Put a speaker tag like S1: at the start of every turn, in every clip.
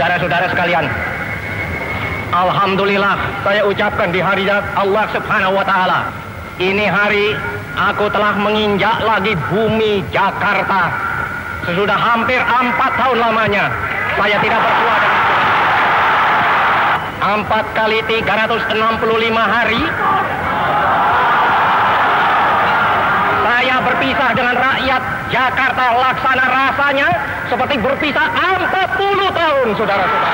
S1: Saudara-saudara sekalian, alhamdulillah saya ucapkan di hari Allah Subhanahu wa taala. Ini hari aku telah menginjak lagi bumi Jakarta. Sesudah hampir 4 tahun lamanya saya tidak bersuara dengan 4 kali 365 hari saya berpisah dengan rakyat Jakarta. Laksana rasanya seperti berpisah 40 tahun, saudara-saudara.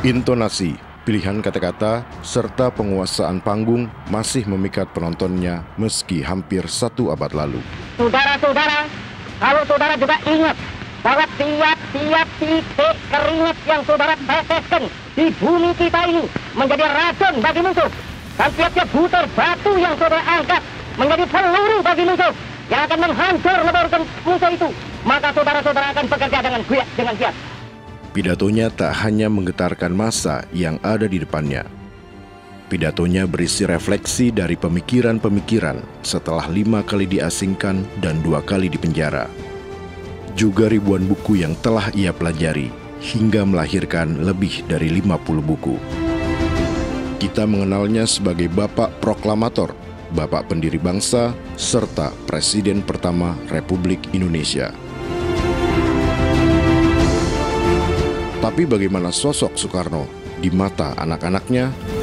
S2: Intonasi, pilihan kata-kata, serta penguasaan panggung masih memikat penontonnya meski hampir 1 abad lalu.
S1: Saudara-saudara, kalau saudara juga ingat bahwa tiap-tiap titik keringat yang saudara teteskan di bumi kita ini menjadi racun bagi musuh. Dan tiap-tiap butir batu yang saudara angkat menjadi peluru bagi musuh yang akan menghancur leburkan musuh itu. Maka saudara-saudara akan bekerja dengan giat.
S2: Pidatonya tak hanya menggetarkan massa yang ada di depannya. Pidatonya berisi refleksi dari pemikiran-pemikiran setelah 5 kali diasingkan dan 2 kali dipenjara. Juga ribuan buku yang telah ia pelajari hingga melahirkan lebih dari 50 buku. Kita mengenalnya sebagai Bapak Proklamator, Bapak Pendiri Bangsa, serta Presiden pertama Republik Indonesia. Tapi bagaimana sosok Soekarno di mata anak-anaknya?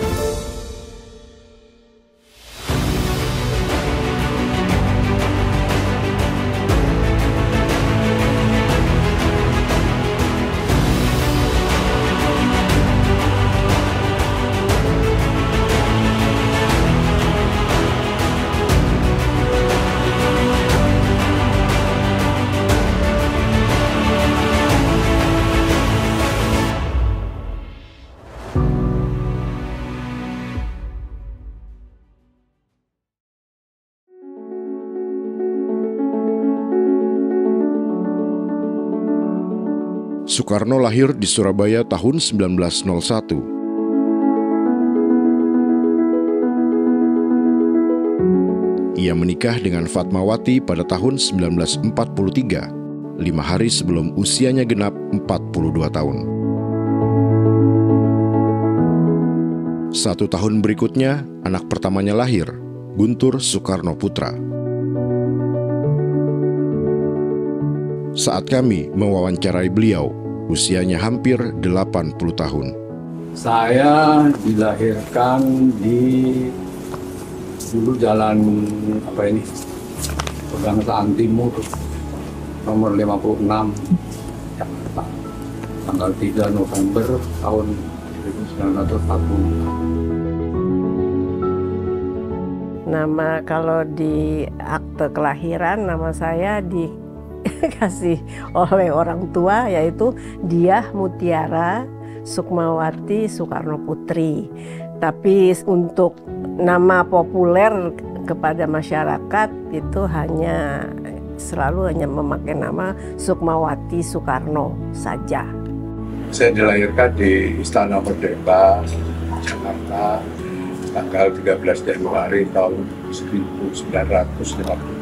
S2: Soekarno lahir di Surabaya tahun 1901. Ia menikah dengan Fatmawati pada tahun 1943, 5 hari sebelum usianya genap 42 tahun. 1 tahun berikutnya, anak pertamanya lahir, Guntur Soekarno Putra. Saat kami mewawancarai beliau, usianya hampir 80 tahun.
S3: Saya dilahirkan di dulu jalan Pegangsaan Timur nomor 56 Jakarta, tanggal 3 November tahun 1940.
S4: Nama kalau di akte kelahiran nama saya dikasih oleh orang tua yaitu Diah Mutiara Sukmawati Soekarno Putri. Tapi untuk nama populer kepada masyarakat itu selalu hanya memakai nama Sukmawati Soekarno saja.
S3: Saya dilahirkan di Istana Merdeka, Jakarta, tanggal 13 Januari tahun 1953.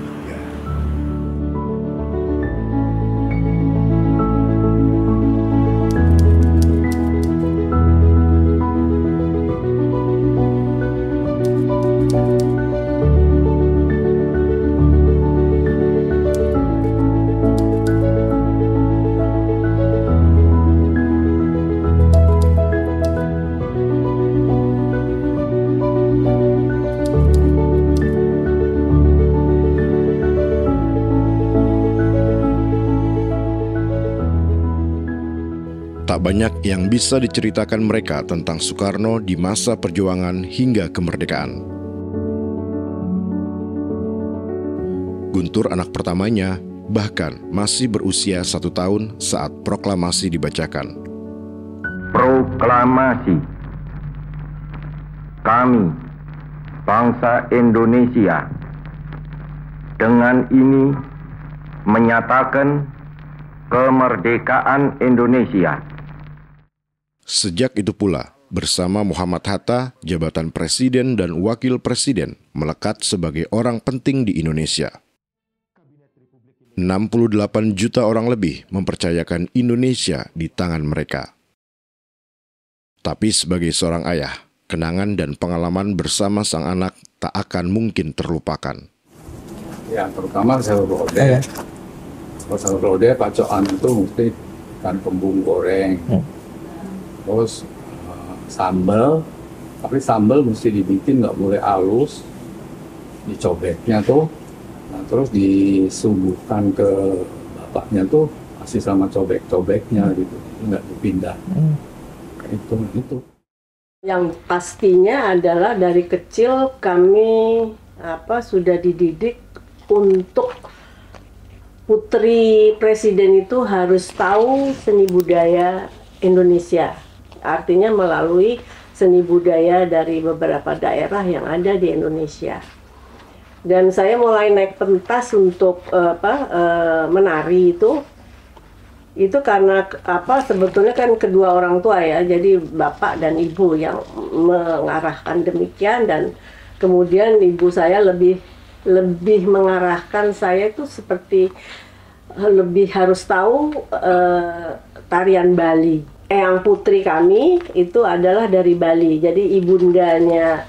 S2: Tak banyak yang bisa diceritakan mereka tentang Soekarno di masa perjuangan hingga kemerdekaan. Guntur, anak pertamanya, bahkan masih berusia 1 tahun saat proklamasi dibacakan.
S5: Proklamasi. Kami, bangsa Indonesia, dengan ini menyatakan kemerdekaan Indonesia.
S2: Sejak itu pula, bersama Muhammad Hatta, jabatan presiden dan wakil presiden melekat sebagai orang penting di Indonesia. 68 juta orang lebih mempercayakan Indonesia di tangan mereka. Tapi sebagai seorang ayah, kenangan dan pengalaman bersama sang anak tak akan mungkin terlupakan.
S3: Ya, terutama sayur lodeh. Kalau sayur lodeh, pacoan itu mesti ikan kembung goreng. Terus sambal, tapi sambal mesti dibikin, nggak boleh halus. Dicobeknya tuh, nah terus disuguhkan ke bapaknya tuh, masih sama cobek-cobeknya gitu, nggak dipindah. Itu.
S4: Yang pastinya adalah dari kecil kami sudah dididik untuk putri presiden itu harus tahu seni budaya Indonesia. Artinya melalui seni budaya dari beberapa daerah yang ada di Indonesia. Dan saya mulai naik pentas untuk menari itu karena sebetulnya kan kedua orang tua ya, jadi bapak dan ibu yang mengarahkan demikian, dan kemudian ibu saya lebih mengarahkan saya itu seperti lebih harus tahu tarian Bali. Eyang putri kami itu adalah dari Bali, jadi ibundanya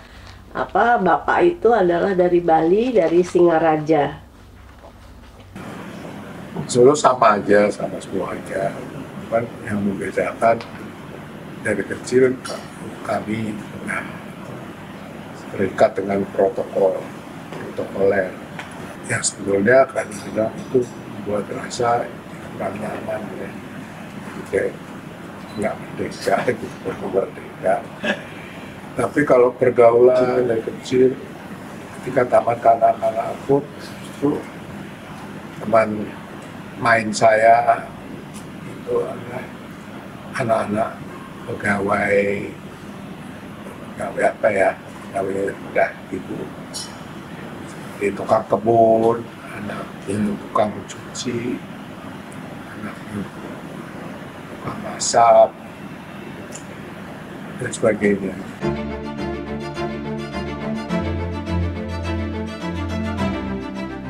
S4: bapak itu adalah dari Bali, dari Singaraja.
S3: Solo sama aja, sama semua aja. Cuman yang membedakan dari kecil kami terikat dengan protokoler. Yang sebetulnya kami bilang itu membuat rasa kurang nyaman ya. Jadi nggak merdeka, gitu, merdeka. Tapi kalau pergaulan dari kecil, ketika tamat kanak-kanak aku, justru teman main saya itu adalah anak-anak pegawai udah gitu, di tukang kebun, anak tukang cuci, anak tukang masak dan sebagainya.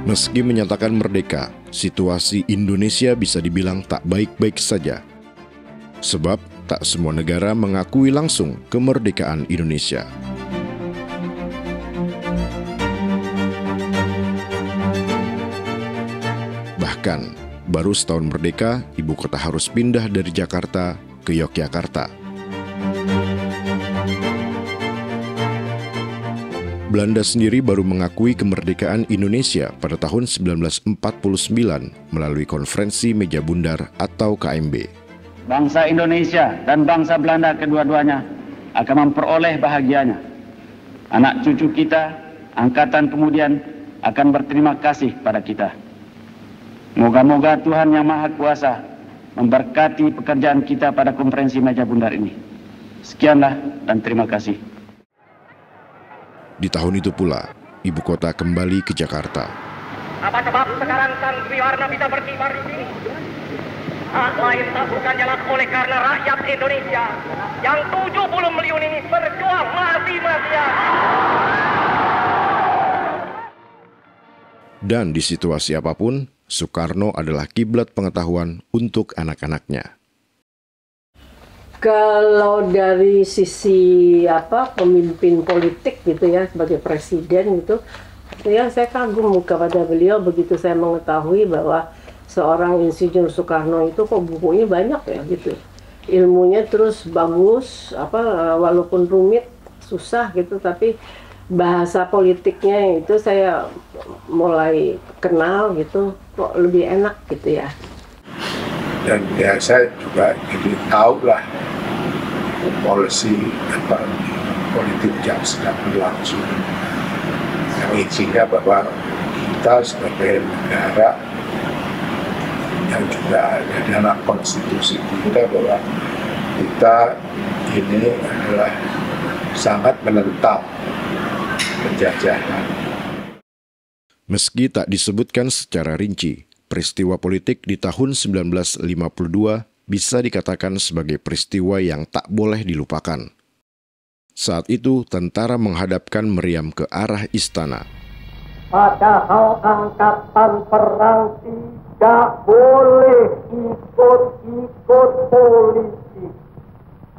S2: Meski menyatakan merdeka, situasi Indonesia bisa dibilang tak baik-baik saja. Sebab tak semua negara mengakui langsung kemerdekaan Indonesia. Bahkan, baru setahun merdeka, ibu kota harus pindah dari Jakarta ke Yogyakarta. Belanda sendiri baru mengakui kemerdekaan Indonesia pada tahun 1949 melalui Konferensi Meja Bundar atau KMB.
S6: Bangsa Indonesia dan bangsa Belanda kedua-duanya akan memperoleh bahagianya. Anak cucu kita, angkatan kemudian akan berterima kasih pada kita. Moga-moga Tuhan Yang Maha Kuasa memberkati pekerjaan kita pada Konferensi Meja Bundar ini. Sekianlah dan terima kasih.
S2: Di tahun itu pula, ibu kota kembali ke Jakarta.
S1: Apa sebab sekarang Sang Triwarna bisa berkibar di sini? Tak lain tak bukan jalan oleh karena rakyat Indonesia yang 70 miliar ini berjuang mati-matian.
S2: Dan di situasi apapun, Soekarno adalah kiblat pengetahuan untuk anak-anaknya.
S4: Kalau dari sisi pemimpin politik gitu ya, sebagai presiden gitu, ya saya kagum kepada beliau begitu saya mengetahui bahwa seorang Insinyur Soekarno itu kok bukunya banyak ya gitu, ilmunya terus bagus, walaupun rumit, susah gitu, tapi bahasa politiknya itu saya mulai kenal gitu, kok lebih enak gitu ya.
S3: Dan ya saya juga jadi tahu lah politik yang sedang berlangsung, yang isinya bahwa kita sebagai negara yang juga ada dalam konstitusi kita, bahwa kita ini adalah sangat menentang penjajahan.
S2: Meski tak disebutkan secara rinci, peristiwa politik di tahun 1952 bisa dikatakan sebagai peristiwa yang tak boleh dilupakan. Saat itu, tentara menghadapkan meriam ke arah istana.
S1: Padahal angkatan perang Tidak boleh ikut-ikut politik.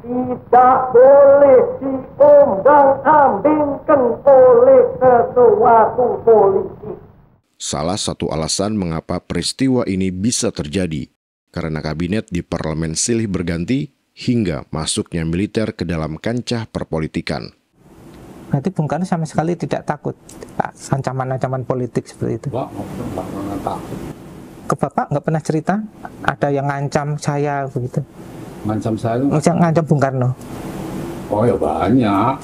S1: Tidak boleh diombang-ambingkan oleh sesuatu politik.
S2: Salah satu alasan mengapa peristiwa ini bisa terjadi karena kabinet di parlemen silih berganti hingga masuknya militer ke dalam kancah perpolitikan.
S7: Berarti Bung Karno sama sekali tidak takut ancaman-ancaman politik seperti itu?
S3: Nggak pernah takut.
S7: Ke Bapak nggak pernah cerita ada yang ngancam saya begitu?
S3: Ngancam saya itu?
S7: Ngancam Bung Karno?
S3: Oh ya banyak.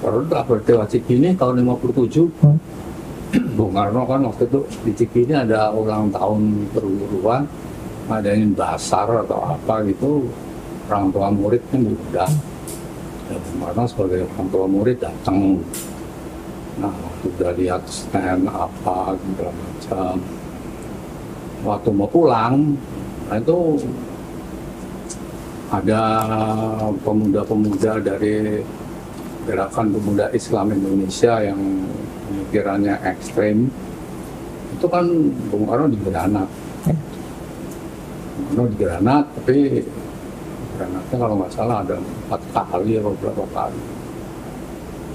S3: Pernah peristiwa Cikini tahun 57. Bung Karno kan waktu itu di Cikini ada ulang tahun perguruan, ngadain basar atau apa gitu, orang tua murid kan diundang. Ya, Bung Karno sebagai orang tua murid datang. Nah, waktu udah lihat stand apa segala macam. Waktu mau pulang, nah itu ada pemuda-pemuda dari Gerakan Pemuda Islam Indonesia yang pemikirannya ekstrem. Itu kan Bung Karno digranat. Bung Karno digranat, tapi granatnya kalau nggak salah ada 4 kali atau berapa kali.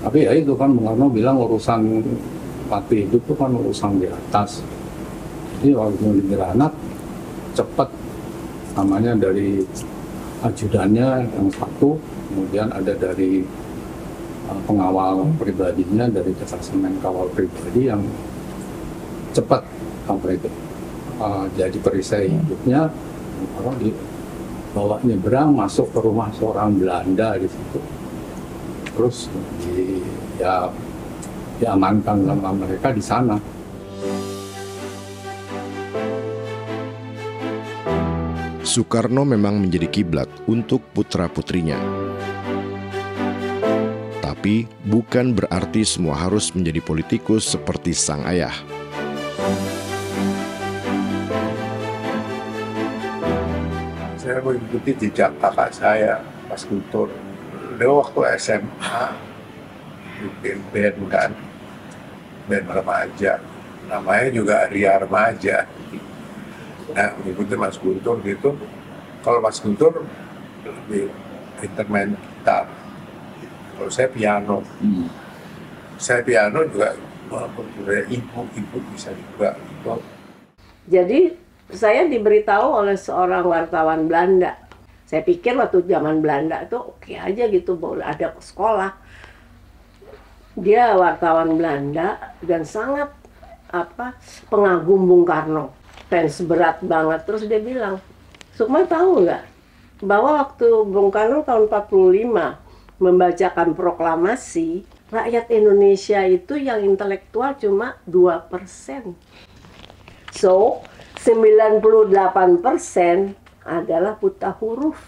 S3: Tapi ya itu kan Bung Karno bilang urusan mati hidup itu kan urusan di atas. Jadi waktu digranat cepat, namanya dari ajudannya yang satu, kemudian ada dari pengawal pribadinya, dari detasemen kawal pribadi yang cepat sampai itu jadi perisai hidupnya. Orang dibawa nyebrang masuk ke rumah seorang Belanda di situ, terus diamankan sama mereka di sana.
S2: Soekarno memang menjadi kiblat untuk putra-putrinya. Tapi bukan berarti semua harus menjadi politikus seperti sang ayah.
S8: Saya mengikuti jejak kakak saya, Mas Guntur. Beliau waktu SMA bikin band kan, band remaja. Namanya juga Ria Remaja. Nah, mengikuti Mas Guntur gitu. Kalau Mas Guntur lebih intermain gitar. Kalau saya piano. Saya piano juga ibu bisa juga.
S4: Jadi saya diberitahu oleh seorang wartawan Belanda. Saya pikir waktu zaman Belanda itu oke aja gitu, boleh ada sekolah. Dia wartawan Belanda dan sangat pengagum Bung Karno, fans berat banget. Terus dia bilang, Sukma tahu nggak bahwa waktu Bung Karno tahun 45 membacakan proklamasi, rakyat Indonesia itu yang intelektual cuma 2%. So, 98% adalah buta huruf.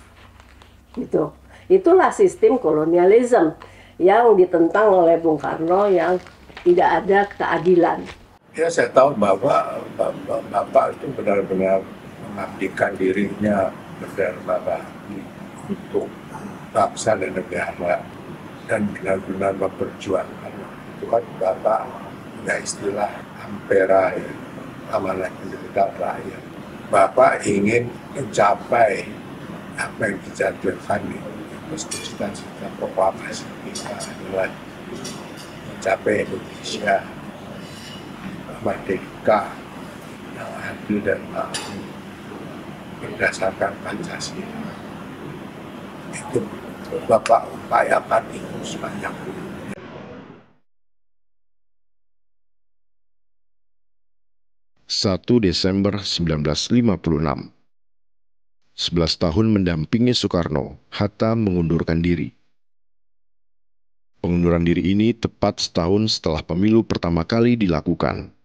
S4: Gitu. Itulah sistem kolonialisme yang ditentang oleh Bung Karno yang tidak ada keadilan.
S8: Ya, saya tahu bahwa Bapak itu benar-benar mengabdikan dirinya benar-benar untuk bangsa dan negara dan benar-benar memperjuangkan. Itu kan Bapak punya istilah ampera, ya, amanah pendidikan rakyat. Bapak ingin mencapai apa yang dijadwalkan di cita-cita proklamasi kita adalah mencapai Indonesia merdeka yang adil dan makmur berdasarkan Pancasila. Itu Bapak upayakan itu sebanyak itu.
S2: 1 Desember 1956. 11 tahun mendampingi Soekarno, Hatta mengundurkan diri. Pengunduran diri ini tepat setahun setelah pemilu pertama kali dilakukan.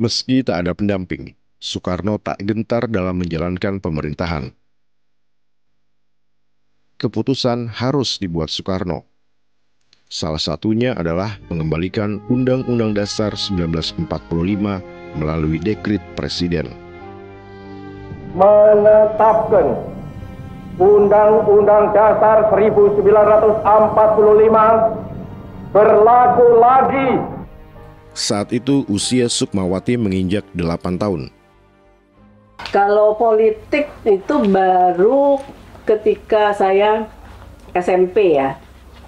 S2: Meski tak ada pendamping, Soekarno tak gentar dalam menjalankan pemerintahan. Keputusan harus dibuat Soekarno. Salah satunya adalah mengembalikan Undang-Undang Dasar 1945 melalui dekret Presiden.
S5: Menetapkan Undang-Undang Dasar 1945 berlaku lagi.
S2: Saat itu usia Sukmawati menginjak 8 tahun.
S4: Kalau politik itu baru ketika saya SMP ya.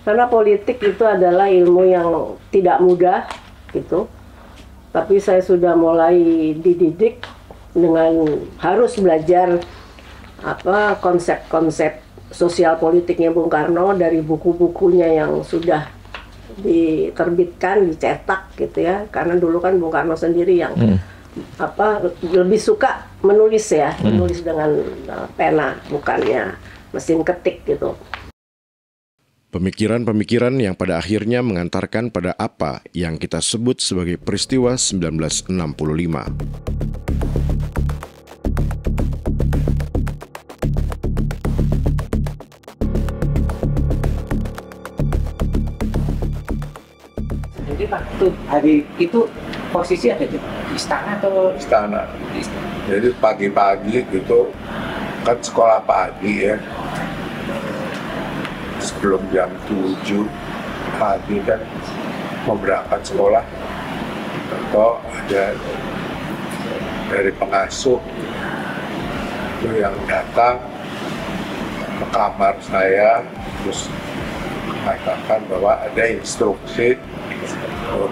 S4: Karena politik itu adalah ilmu yang tidak mudah gitu. Tapi saya sudah mulai dididik dengan harus belajar konsep-konsep sosial politiknya Bung Karno dari buku-bukunya yang sudah diterbitkan, dicetak gitu ya. Karena dulu kan Bung Karno sendiri yang lebih suka menulis ya, menulis dengan pena bukannya mesin ketik gitu.
S2: Pemikiran-pemikiran yang pada akhirnya mengantarkan pada apa yang kita sebut sebagai peristiwa 1965.
S7: Jadi waktu hari itu posisi ada di istana atau?
S8: Istana. Jadi pagi-pagi gitu, kan sekolah pagi ya. Sebelum jam 7 pagi kan mau berangkat sekolah, atau ada dari pengasuh itu yang datang ke kamar saya terus mengatakan bahwa ada instruksi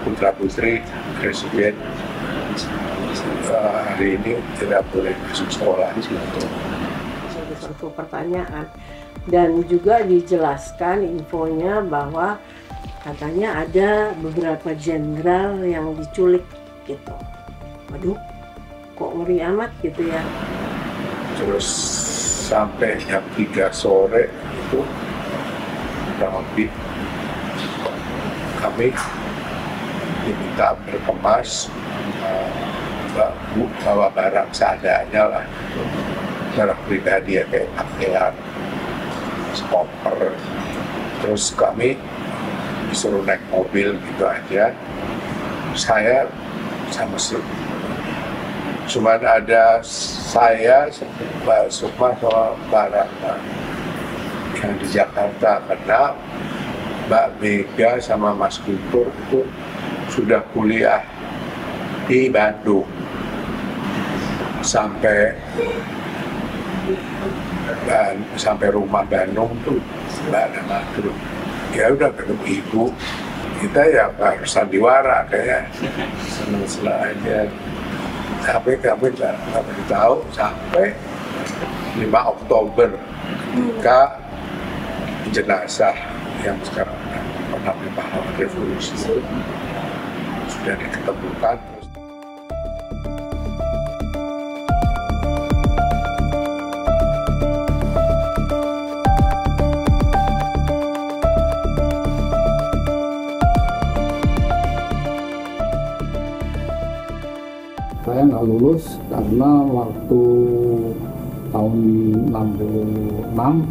S8: putra putri presiden hari ini tidak boleh masuk sekolah.
S4: Satu pertanyaan. Dan juga dijelaskan infonya bahwa katanya ada beberapa jenderal yang diculik gitu. Waduh, kok ngeri amat gitu ya.
S8: Terus sampai jam 3 sore itu kurang lebih kami diminta berkemas, bawa barang seadanya lah, barang pribadi ya kayak pakaian, koper. Terus kami disuruh naik mobil gitu aja. Saya sama cuman ada saya, Mbak Sukma sama Mbak Ratna yang di Jakarta, karena Mbak Mega sama Mas Guntur itu sudah kuliah di Bandung sampai rumah Bandung tuh Mbak Namatur. Ya udah ketemu ibu, kita ya harus sandiwara kayak senang-senang aja. Sampai kami tahu sampai 5 Oktober ketika jenazah yang sekarang namanya pahlawan revolusi itu sudah diketemukan.
S3: Saya nggak lulus karena waktu tahun 66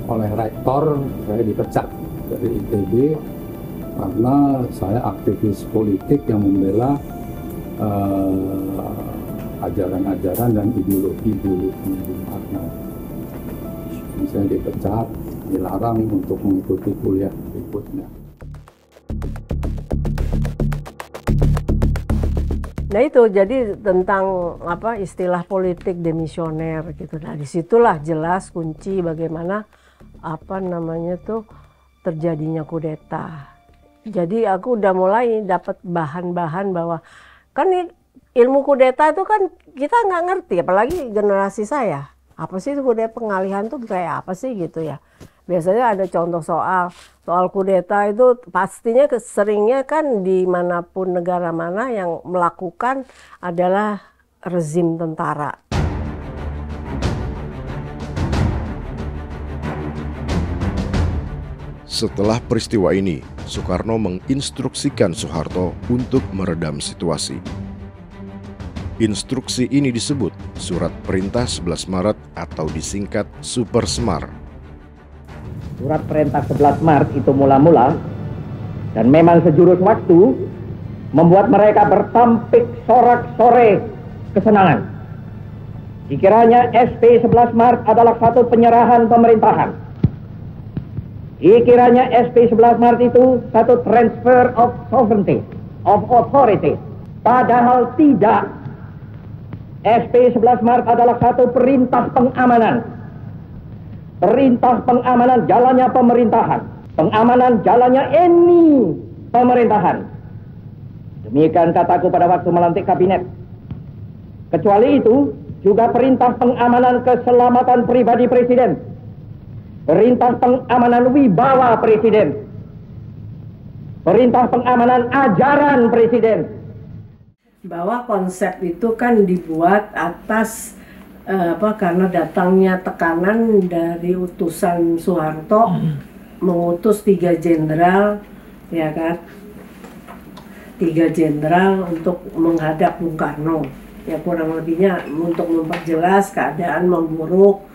S3: oleh rektor saya dipecat dari ITB karena saya aktivis politik yang membela ajaran-ajaran dan ideologi-ideologi Bung Karno. Saya dipecat, dilarang untuk mengikuti kuliah berikutnya.
S4: Nah itu jadi tentang istilah politik demisioner gitu. Nah disitulah jelas kunci bagaimana terjadinya kudeta. Jadi aku udah mulai dapat bahan-bahan bahwa kan ilmu kudeta itu kan kita nggak ngerti, apalagi generasi saya. Apa sih kudeta, pengalihan tuh kayak apa sih gitu ya. Biasanya ada contoh soal kudeta itu pastinya seringnya kan dimanapun negara mana yang melakukan adalah rezim tentara.
S2: Setelah peristiwa ini, Soekarno menginstruksikan Soeharto untuk meredam situasi. Instruksi ini disebut Surat Perintah 11 Maret atau disingkat Supersmar.
S9: Surat Perintah 11 Maret itu mula-mula dan memang sejurus waktu membuat mereka bertampik sorak-sore kesenangan. Dikiranya SP 11 Maret adalah satu penyerahan pemerintahan. Dikiranya SP 11 Maret itu satu transfer of sovereignty, of authority. Padahal tidak. SP 11 Maret adalah satu perintah pengamanan. Perintah pengamanan jalannya pemerintahan. Pengamanan jalannya ini pemerintahan. Demikian kataku pada waktu melantik kabinet. Kecuali itu, juga perintah pengamanan keselamatan pribadi Presiden. Perintah pengamanan wibawa Presiden. Perintah pengamanan ajaran Presiden.
S4: Bahwa konsep itu kan dibuat atas karena datangnya tekanan dari utusan Soeharto mengutus 3 jenderal, ya kan, 3 jenderal untuk menghadap Bung Karno, ya kurang lebihnya untuk memperjelas keadaan memburuk,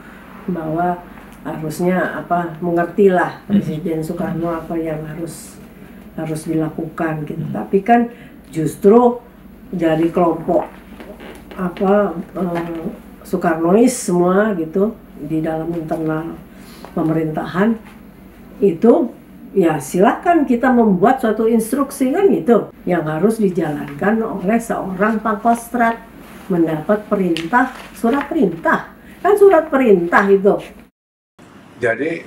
S4: bahwa harusnya mengertilah Presiden Soekarno apa yang harus dilakukan gitu. Tapi kan justru dari kelompok Soekarnois semua gitu di dalam internal pemerintahan itu, ya silakan kita membuat suatu instruksi kan gitu yang harus dijalankan oleh seorang Pangkostrat, mendapat perintah, surat perintah, kan surat perintah itu.
S8: Jadi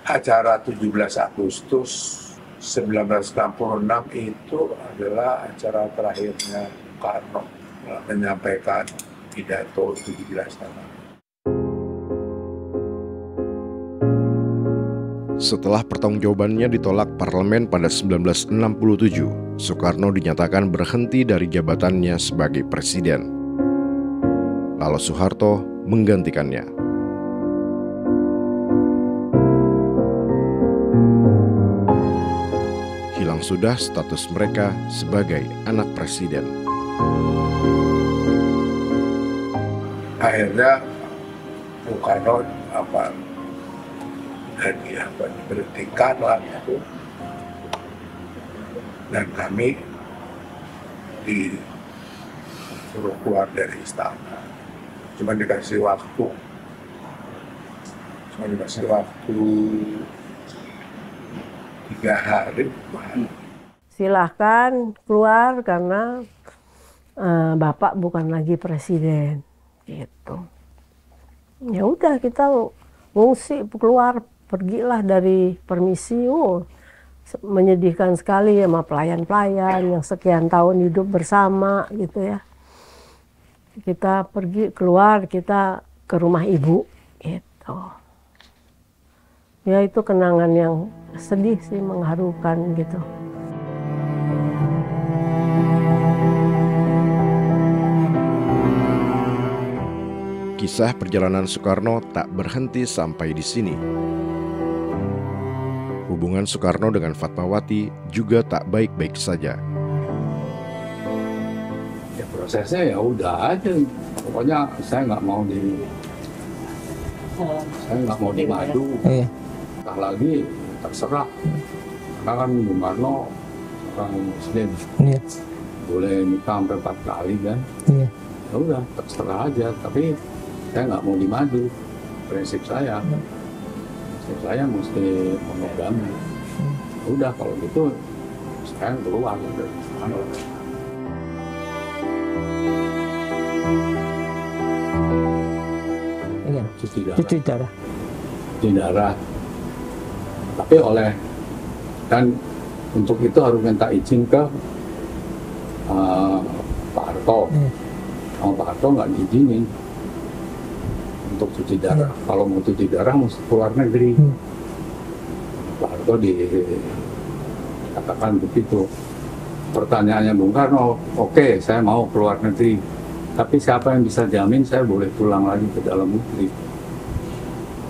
S8: acara 17 Agustus 1966 itu adalah acara terakhirnya Soekarno menyampaikan pidato 17 tahun.
S2: Setelah pertanggungjawabannya ditolak parlemen pada 1967, Soekarno dinyatakan berhenti dari jabatannya sebagai presiden. Lalu Soeharto menggantikannya. Hilang sudah status mereka sebagai anak presiden.
S8: Akhirnya Soekarno diberhentikan lah itu, dan kami disuruh keluar dari istana. Cuma dikasih waktu 3 hari.
S4: Silahkan keluar karena Bapak bukan lagi presiden, gitu. Ya udah kita ngungsi keluar, pergilah dari permisi. Menyedihkan sekali sama pelayan-pelayan yang sekian tahun hidup bersama gitu ya. Kita pergi keluar, kita ke rumah ibu gitu. Ya itu kenangan yang sedih sih, mengharukan gitu.
S2: Kisah perjalanan Soekarno tak berhenti sampai di sini. Hubungan Soekarno dengan Fatmawati juga tak baik-baik saja.
S3: Ya prosesnya ya udah aja. Pokoknya saya nggak mau dimadu. Entah lagi terserah. Karena kan Bung Karno orang Muslim. Boleh nikah sampai 4 kali kan. Ya udah terserah aja. Tapi saya nggak mau dimadu. Prinsip saya mesti monogami. Udah kalau gitu sekarang keluar dari sana.
S7: Cuci darah.
S3: Tapi dan untuk itu harus minta izin ke Pak Harto. Pak Harto nggak diizinin untuk cuci darah. Kalau mau cuci darah mesti keluar negeri. Pak Harto dikatakan begitu. Pertanyaannya Bung Karno, oke, saya mau keluar negeri. Tapi siapa yang bisa jamin saya boleh pulang lagi ke dalam negeri?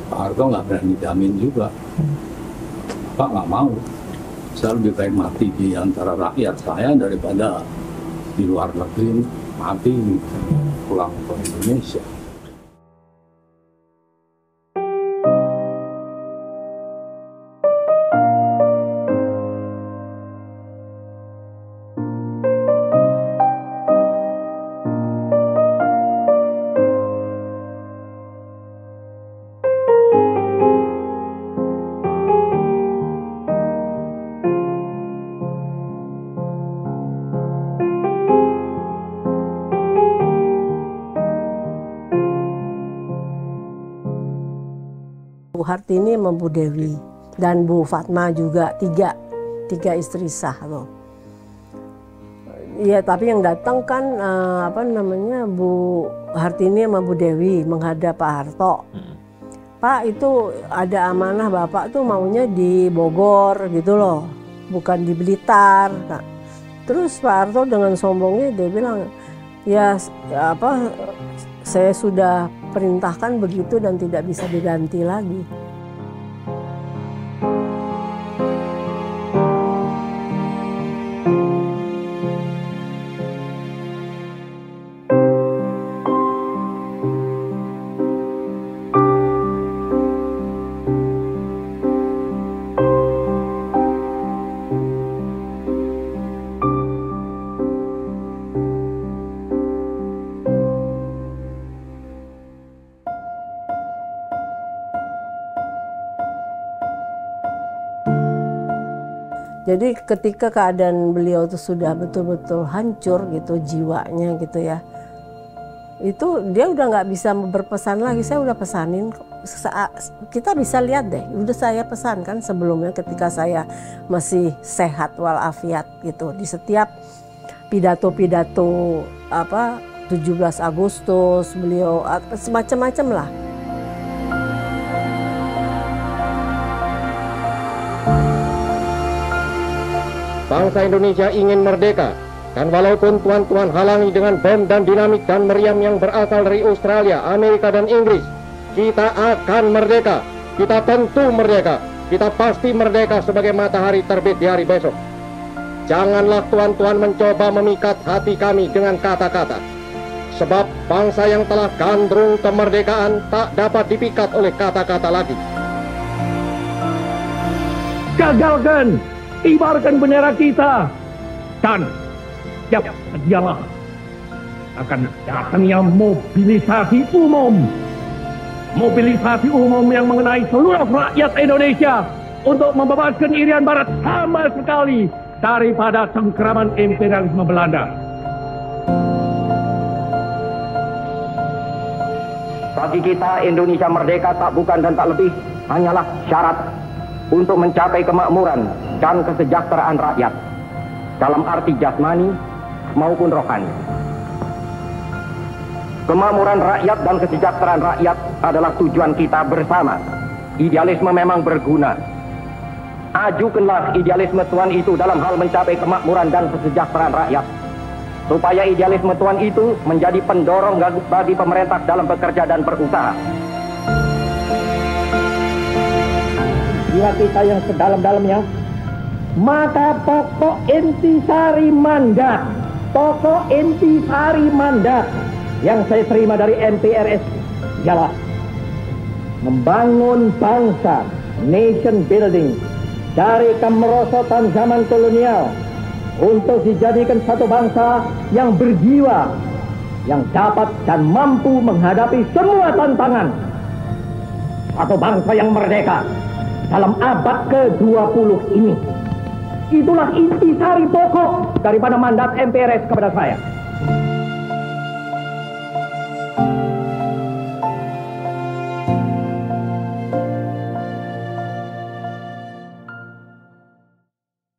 S3: Pak Harto nggak berani jamin juga. Pak nggak mau. Saya lebih baik mati di antara rakyat saya daripada di luar negeri. mati pulang ke Indonesia.
S4: Bu Hartini sama Bu Dewi dan Bu Fatma juga, tiga istri sah loh. Iya, tapi yang datang kan Bu Hartini sama Bu Dewi menghadap Pak Harto. Pak, itu ada amanah Bapak tuh maunya di Bogor gitu loh, bukan di Blitar. Nah, terus Pak Harto dengan sombongnya dia bilang, saya sudah perintahkan begitu dan tidak bisa diganti lagi. Jadi ketika keadaan beliau itu sudah betul-betul hancur gitu jiwanya gitu ya, itu dia udah nggak bisa berpesan lagi. Saya udah pesanin, kita bisa lihat deh, udah saya pesan kan sebelumnya ketika saya masih sehat walafiat gitu, di setiap pidato-pidato 17 Agustus beliau semacam-macam lah.
S5: Bangsa Indonesia ingin merdeka, dan walaupun tuan-tuan halangi dengan bom dan dinamit dan meriam yang berasal dari Australia, Amerika, dan Inggris, kita akan merdeka. Kita tentu merdeka. Kita pasti merdeka sebagai matahari terbit di hari besok. Janganlah tuan-tuan mencoba memikat hati kami dengan kata-kata. Sebab bangsa yang telah gandrung kemerdekaan tak dapat dipikat oleh kata-kata lagi.
S9: Gagalkan! Kibarkan bendera kita, dan sedialah akan datangnya mobilisasi umum yang mengenai seluruh rakyat Indonesia untuk membebaskan Irian Barat sama sekali daripada cengkeraman imperialisme Belanda.
S5: Bagi kita, Indonesia merdeka tak bukan dan tak lebih hanyalah syarat untuk mencapai kemakmuran dan kesejahteraan rakyat dalam arti jasmani maupun rohani. Kemakmuran rakyat dan kesejahteraan rakyat adalah tujuan kita bersama. Idealisme memang berguna. Ajukanlah idealisme Tuhan itu dalam hal mencapai kemakmuran dan kesejahteraan rakyat, supaya idealisme Tuhan itu menjadi pendorong bagi pemerintah dalam bekerja dan berusaha.
S9: Jiwa kita yang sedalam-dalamnya, maka pokok intisari mandat yang saya terima dari MPRS ialah membangun bangsa, nation building, dari kemerosotan zaman kolonial untuk dijadikan satu bangsa yang berjiwa, yang dapat dan mampu menghadapi semua tantangan. Satu bangsa yang merdeka dalam abad ke-20 ini. Itulah intisari pokok daripada mandat MPRS kepada saya.